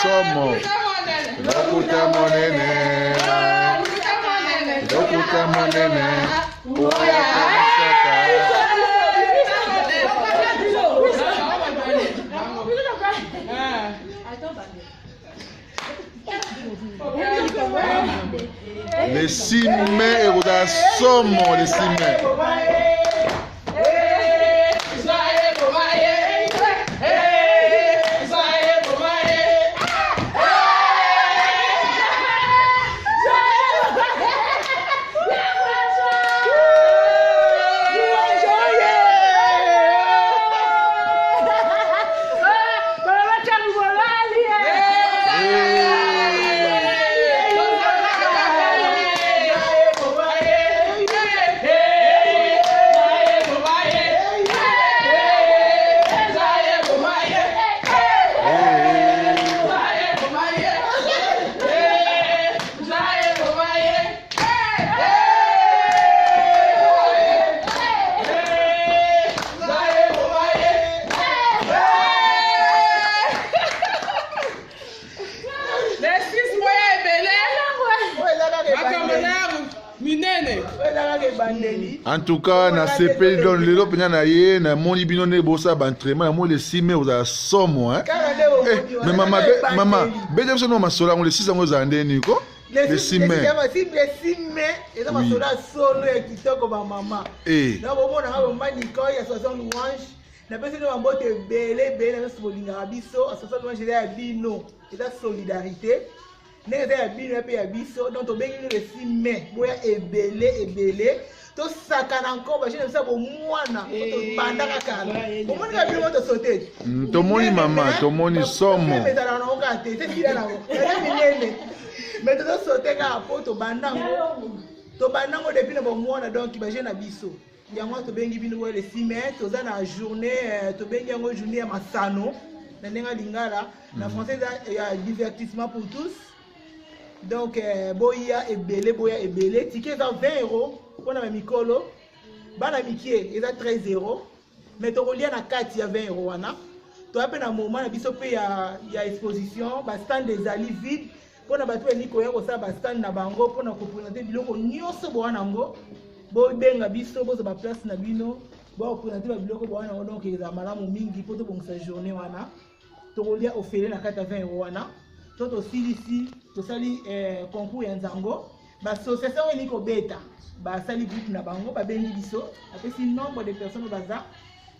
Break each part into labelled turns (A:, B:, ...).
A: somo. Lokuta monene. Lokuta monene. Oya kanisaka. Les 6 mai et vous avez somo les 6 mai. En tout cas, na CP dans le lot na ye na moni bino ne bossa bantrement na mo le 6 mai vous a somo hein. Mais maman, bedem so no masola on le 6 ans za ndeni ko? Le 6 mai.
B: Le 6 mai et na masola solo ya kitoko ba mama. Na bo mona ba mani ko ya 60 louange. Na pese no mbote bele na so bolinga biso, 60 louange ya bino. Et la solidarité. N'est pas bien pe ya biso donc to bengi le 6 mai. Boya ebele. To sakana encore ba jene ça bo mwana to bandaka kala bo moni ka bilo to sauter
A: to moni mama to moni somo
B: mais dans na oka te c'est bien là mais to sauter ka po to bandango depuis na bo mwana donc ba jene na biso yango to bengi bino le 6 mai to za na journée to bengi yango journée ya masano na nenga lingala na français il y a divertissement pour tous donc boya ebele ticket à 20 €. On a mikolo bana mikie eza 13 €, mais to kolia na kati ya 20 € wana to ape na moment na biso pe ya exposition ba stand des ali vide pona batu eliko ya ko sa ba stand na bango pona ko présenter biloko nyonso bo wana ngo bo benga biso bo za ba place na bino bo ko présenter ba biloko bo wana donc eza malamu mingi poto bon sa journée wana to kolia ofele na kati ya 20 € wana to silisi to sali concours ya nzango ba association eliko beta ba sali groupe na bango ba bengi biso apesi nombre de personnes baza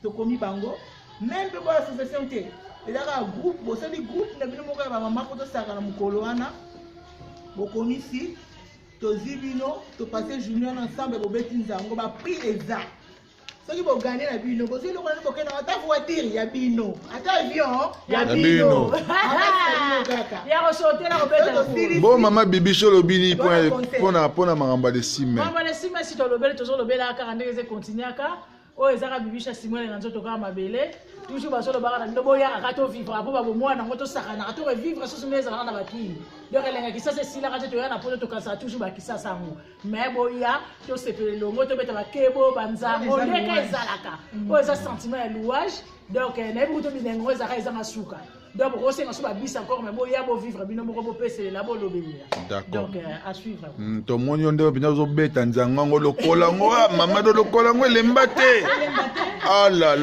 B: to komi bango même pe ba association te ezaka groupe bo sali groupe na bino moko ba mama ko to saka na mukolo wana bo komi si to zibino to passer journée ensemble bo beti nzango ba prix exact soki bo gagner na bino bo sili ko na bo kena ata voiture ya bino ata avion ya bino ya ressortir la robeta
A: bon maman bibi cho lobini pona mangamba de 6 mai
C: mangamba de 6 mai si to lobeli to lobela ka ndenge ze continuer ka o ezaka bibi cha simole na nzoto ka mabele toujours basolo baka na ndobo ya ka to vivre apo ba mwana ngoto saka na to revivre so semeza na bakini donc elenga kisasa sila ka to ya na poto to kasa toujours ba kisasa ngo mais boya to sepele longo to beta ba kebo banzango ndeka ezalaka o eza sentiment ya louage donc na buto binengo ezaka ezanga suka donc on sait que bis encore mais boya bo vivre bino moko bo pese la bo lobelia donc à suivre
A: to moni onde bina zo beta nzanga ngo lokola ngo mama do lokola ngo lembate ah la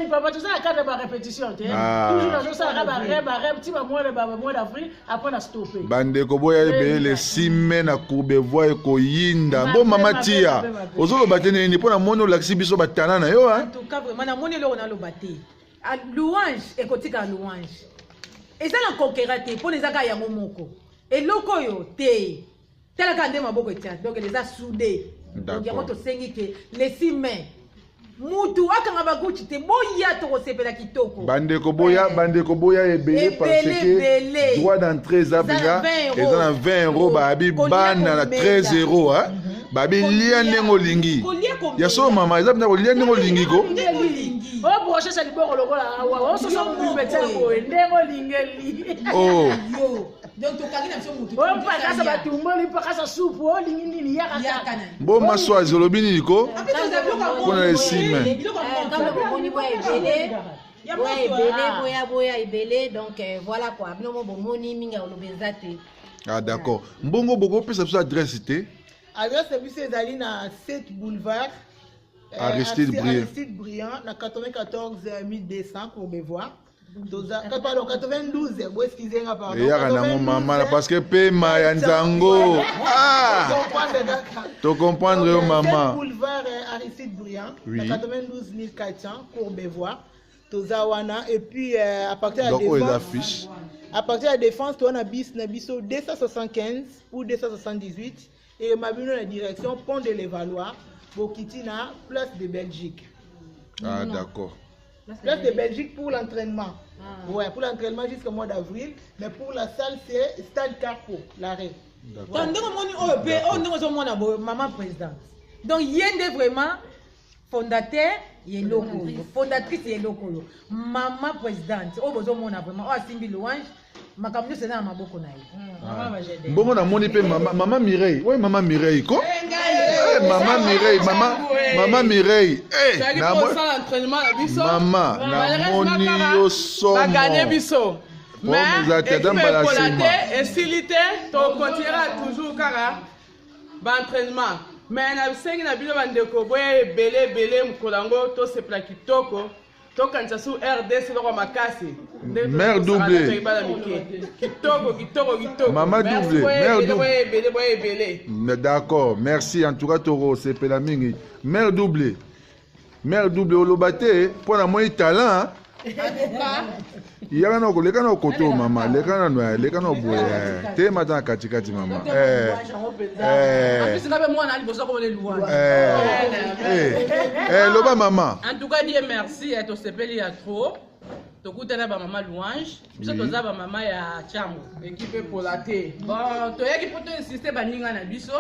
C: papa tout ça à cadre de répétition toujours dans ça ba rep ti ba mois d'avril après na stopper
A: bande ko boya be le 6 mai na courbe voie ko yinda bo mama tia ozo batene ni pona mono laxi biso batana na yo
D: en tout cas vraiment na moni lo na lo baté louange et kotika louange et ça la conquérate pour les aga ya momoko et loko yo te tela kande maboko tia donc les a soudés donc ya moto sengi que les 6 mai mutu akanga baguchi te boya to kosepela kitoko
A: bande ko boya ebele parce que droit d'entrée za bien et dans 20 € ba abi bana na 13 € hein babi lia nengo lingi ya so mama eza bina ko lia nengo lingi ko
C: o broche sa liboko lokola wa o so so mbetsa ko nengo lingeli
A: oh
D: donc to kangina so mutu
C: o pa kasa batumboli pa kasa soupe o lingi nini ya kaka
A: bo maswa zolobini ko
D: kona
A: esime
E: boya ebele donc voilà quoi bino mo bomoni minga olobeza te.
A: Ah d'accord. Mbongo boko pesa biso adresse te.
B: Adresse biso ezali na 7 boulevard
A: Aristide
B: Briand na 94 1200 pour me voir. Pardon, 92, vous excusez-moi, pardon.
A: Il y a un maman parce que Pema Yanzango. Ah! Tu comprends, maman.
B: Boulevard Aristide Briand, 92 400, Courbevoie, Tozawana, et puis à partir de la défense. À partir de la défense, on a bis 275 ou 278, et ma la direction Pont de l'Évaloir, Bokitina, place de Belgique.
A: Ah, d'accord.
B: Place de Belgique pour l'entraînement. Ouais, pour l'entraînement jusqu'au mois d'avril. Mais pour la salle, c'est Stade Carpo, l'arrêt.
D: Maman présidente. Donc, il y a vraiment fondateur, fondatrice, maman présidente. Oh, vraiment, oh, Simbi Louange. Ma caméra c'est dans ma boko na ye.
A: Bon na moni pe maman Mireille. Ouais maman Mireille ko. Maman Mireille, maman Mireille. Eh na mo
F: entraînement na biso.
A: Maman na moni yo so.
F: Ba gagner biso. Mais et silité to continuera toujours kara ba entraînement. Mais na sengi na bilo bandeko boye belé mkolango to se plakitoko. Tokanisa su RDC loko makasi.
A: Mère doublée. Maman doublée. Mère doublée. D'accord. Merci. En tout cas, Toro, c'est Pelamingi. Mère doublée. Mère doublée au Lobate. Pour la moitié talent. Il y a un autre. Les canaux koto, maman. Les canaux noirs. Les canaux boués. T'es matin katikati, maman. Loba, maman.
F: En tout cas, Dieu merci. Et au CPL, il y a trop. Tokutana ba maman Louange, biso toza ba maman ya Chambo, équipe pour la thé. Bon, to yaki poto insister ba ninga na biso.